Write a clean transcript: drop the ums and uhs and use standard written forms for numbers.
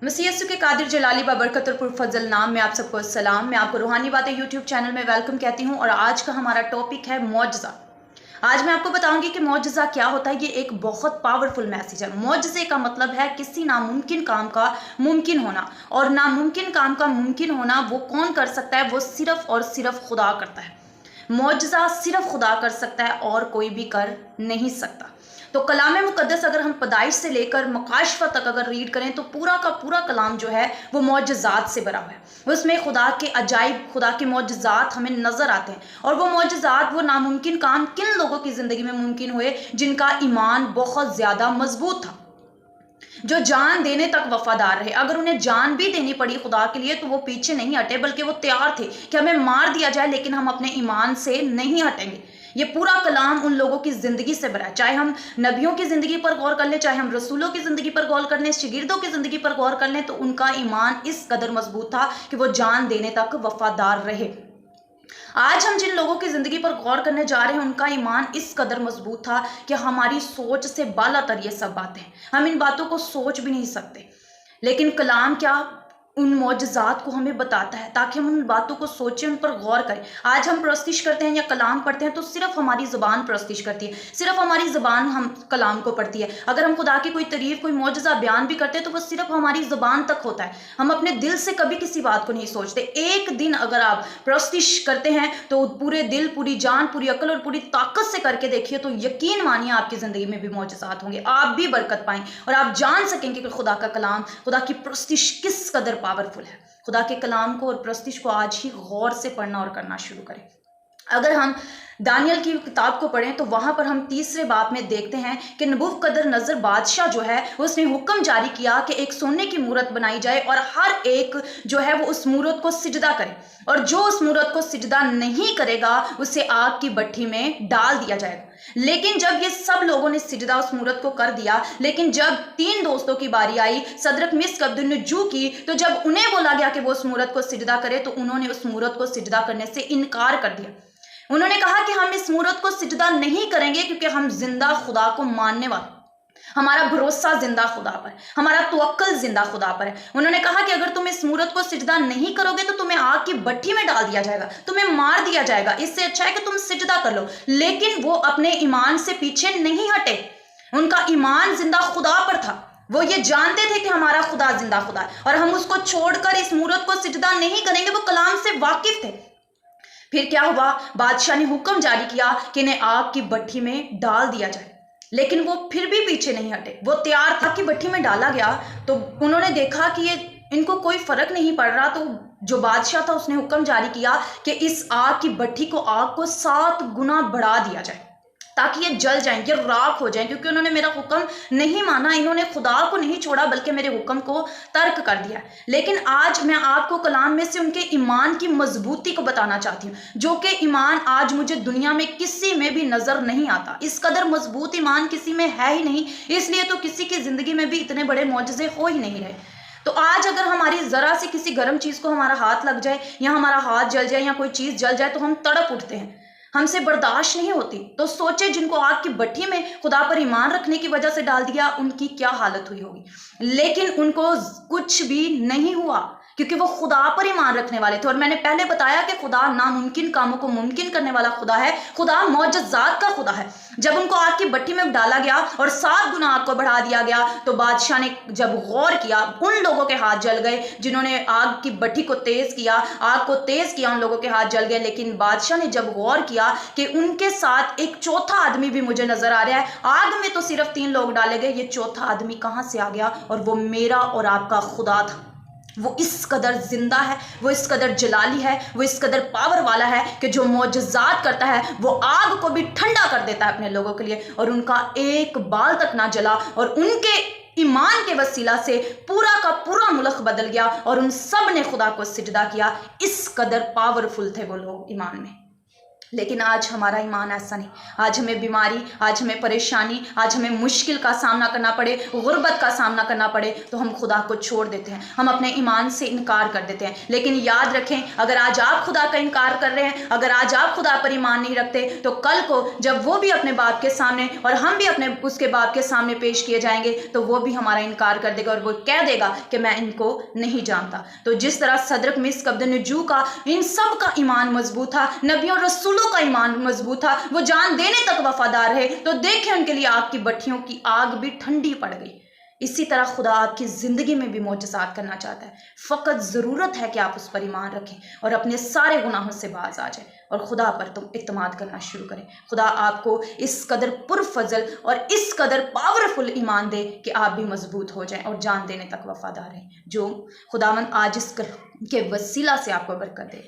मसीह यस्सु के कादिर जलाली बाबरकत और पुरफजल नाम में आप सबको सलाम। मैं आपको रूहानी बातें यूट्यूब चैनल में वेलकम कहती हूँ और आज का हमारा टॉपिक है मौजज़ा। आज मैं आपको बताऊंगी कि मौजज़ा क्या होता है। ये एक बहुत पावरफुल मैसेज है। मौजज़े का मतलब है किसी नामुमकिन काम का मुमकिन होना, और नामुमकिन काम का मुमकिन होना वो कौन कर सकता है? वो सिर्फ और सिर्फ खुदा करता है। मौजज़ा सिर्फ खुदा कर सकता है और कोई भी कर नहीं सकता। तो कलाम मुकद्दस अगर हम पैदाइश से लेकर मकाशफा तक अगर रीड करें तो पूरा का पूरा कलाम जो है वो मौजज़ात से भरा हुआ है। उसमें खुदा के अजाइब, खुदा के मौजज़ात हमें नज़र आते हैं, और वो मौजज़ात, वो नामुमकिन काम किन लोगों की ज़िंदगी में मुमकिन हुए? जिनका ईमान बहुत ज़्यादा मजबूत था, जो जान देने तक वफादार रहे। अगर उन्हें जान भी देनी पड़ी खुदा के लिए तो वो पीछे नहीं हटे, बल्कि वो तैयार थे कि हमें मार दिया जाए लेकिन हम अपने ईमान से नहीं हटेंगे। ये पूरा कलाम उन लोगों की ज़िंदगी से भरा है। चाहे हम नबियों की ज़िंदगी पर गौर कर लें, चाहे हम रसूलों की ज़िंदगी पर गौर कर लें, शागिर्दों की ज़िंदगी पर गौर कर लें, तो उनका ईमान इस कदर मजबूत था कि वो जान देने तक वफादार रहे। आज हम जिन लोगों की ज़िंदगी पर गौर करने जा रहे हैं उनका ईमान इस कदर मजबूत था कि हमारी सोच से बालातर ये सब बातें, हम इन बातों को सोच भी नहीं सकते। लेकिन कलाम क्या उन मौजज़ात को हमें बताता है ताकि हम उन बातों को सोचें, उन पर गौर करें। आज हम प्रस्तिश करते हैं या कलाम पढ़ते हैं तो सिर्फ हमारी ज़ुबान प्रस्तिश करती है, सिर्फ हमारी ज़ुबान हम कलाम को पढ़ती है। अगर हम खुदा की कोई तारीफ़, कोई मौजज़ा बयान भी करते हैं तो वो सिर्फ हमारी ज़ुबान तक होता है। हम अपने दिल से कभी किसी बात को नहीं सोचते। एक दिन अगर आप प्रस्तिश करते हैं तो पूरे दिल, पूरी जान, पूरी अकल और पूरी ताकत से करके देखिए, तो यकीन मानिए आपकी ज़िंदगी में भी मौजज़ात होंगे, आप भी बरकत पाएं और आप जान सकेंगे कि खुदा का कलाम, खुदा की प्रस्तिश किस कदर पावरफुल है। खुदा के कलाम को और प्रस्तिश को आज ही गौर से पढ़ना और करना शुरू करें। अगर हम दानियल की किताब को पढ़ें तो वहां पर हम तीसरे बाब में देखते हैं कि नबूकदनेस्सर बादशाह जो है उसने हुक्म जारी किया कि एक सोने की मूरत बनाई जाए और हर एक जो है वो उस मूरत को सिजदा करे, और जो उस मूरत को सिजदा नहीं करेगा उसे आग की भट्ठी में डाल दिया जाएगा। लेकिन जब ये सब लोगों ने सिजदा उस मूरत को कर दिया, लेकिन जब तीन दोस्तों की बारी आई, सदरक, मिस्क, अब्दुन्नजू की, तो जब उन्हें बोला गया कि वो उस मूरत को सिजदा करे तो उन्होंने उस मूरत को सिजदा करने से इनकार कर दिया। उन्होंने कहा कि हम इस मूरत को सिजदा नहीं करेंगे क्योंकि हम जिंदा खुदा को मानने वाले, हमारा भरोसा जिंदा खुदा पर, हमारा तवक्कल जिंदा खुदा पर है। उन्होंने कहा कि अगर तुम इस मूरत को सिजदा नहीं करोगे तो तुम्हें आग की भट्ठी में डाल दिया जाएगा, तुम्हें मार दिया जाएगा, इससे अच्छा है कि तुम सिजदा कर लो। लेकिन वो अपने ईमान से पीछे नहीं हटे, उनका ईमान जिंदा खुदा पर था। वो ये जानते थे कि हमारा खुदा जिंदा खुदा है और हम उसको छोड़कर इस मूरत को सिजदा नहीं करेंगे। वो कलाम से वाकिफ थे। फिर क्या हुआ? बादशाह ने हुक्म जारी किया कि इन्हें आग की भट्ठी में डाल दिया जाए, लेकिन वो फिर भी पीछे नहीं हटे। वो तैयार था कि भट्ठी में डाला गया तो उन्होंने देखा कि ये इनको कोई फर्क नहीं पड़ रहा, तो जो बादशाह था उसने हुक्म जारी किया कि इस आग की भट्ठी को, आग को 7 गुना बढ़ा दिया जाए ताकि ये जल जाएं, ये राख हो जाएं, क्योंकि उन्होंने मेरा हुक्म नहीं माना, इन्होंने खुदा को नहीं छोड़ा बल्कि मेरे हुक्म को तर्क कर दिया। लेकिन आज मैं आपको कलाम में से उनके ईमान की मजबूती को बताना चाहती हूँ, जो कि ईमान आज मुझे दुनिया में किसी में भी नजर नहीं आता। इस कदर मजबूत ईमान किसी में है ही नहीं, इसलिए तो किसी की जिंदगी में भी इतने बड़े मौजज़े हो ही नहीं रहे। तो आज अगर हमारी जरा सी किसी गर्म चीज को हमारा हाथ लग जाए या हमारा हाथ जल जाए या कोई चीज जल जाए तो हम तड़प उठते हैं, हमसे बर्दाश्त नहीं होती। तो सोचे जिनको आग की भट्ठी में खुदा पर ईमान रखने की वजह से डाल दिया, उनकी क्या हालत हुई होगी। लेकिन उनको कुछ भी नहीं हुआ क्योंकि वो खुदा पर ईमान रखने वाले थे। और मैंने पहले बताया कि खुदा नामुमकिन कामों को मुमकिन करने वाला खुदा है, खुदा मौजज़ात का खुदा है। जब उनको आग की भट्ठी में डाला गया और 7 गुना आग को बढ़ा दिया गया तो बादशाह ने जब गौर किया, उन लोगों के हाथ जल गए जिन्होंने आग की भट्ठी को तेज किया, आग को तेज किया, उन लोगों के हाथ जल गए। लेकिन बादशाह ने जब गौर किया कि उनके साथ एक चौथा आदमी भी मुझे नजर आ रहा है, आग में तो सिर्फ 3 लोग डाले गए, ये चौथा आदमी कहां से आ गया? और वो मेरा और आपका खुदा था। वो इस कदर जिंदा है, वो इस कदर जलाली है, वो इस कदर पावर वाला है कि जो मौजज़ात करता है वो आग को भी ठंडा कर देता है अपने लोगों के लिए, और उनका एक बाल तक ना जला, और उनके ईमान के वसीला से पूरा का पूरा मुल्क बदल गया और उन सब ने खुदा को सिजदा किया। इस कदर पावरफुल थे वो लोग ईमान में। लेकिन आज हमारा ईमान ऐसा नहीं। आज हमें बीमारी, आज हमें परेशानी, आज हमें मुश्किल का सामना करना पड़े, गुर्बत का सामना करना पड़े, तो हम खुदा को छोड़ देते हैं, हम अपने ईमान से इनकार कर देते हैं। लेकिन याद रखें, अगर आज आप खुदा का इनकार कर रहे हैं, अगर आज आप खुदा पर ईमान नहीं रखते, तो कल को जब वो भी अपने बाप के सामने और हम भी अपने उसके बाप के सामने पेश किए जाएंगे, तो वो भी हमारा इनकार कर देगा और वो कह देगा कि मैं इनको नहीं जानता। तो जिस तरह सदरक, मिस्क, अब्दनजू का, इन सब का ईमान मजबूत था, नबियों और रसूलों का ईमान मजबूत था, वो जान देने तक वफादार है, तो देखें उनके लिए आग की भट्टियों की आग भी ठंडी पड़ गई। इसी तरह खुदा आपकी ज़िंदगी में भी मोजज़ात करना चाहता है। फ़कत ज़रूरत है कि आप उस पर ईमान रखें और अपने सारे गुनाहों से बाज आ जाएं और खुदा पर तुम इत्मीनान करना शुरू करें। खुदा आपको इस कदर पुरफजल और इस कदर पावरफुल ईमान दे कि आप भी मजबूत हो जाएं और जान देने तक वफादार हैं, जो खुदावंद आज इस के वसीला से आपको बरकत दे।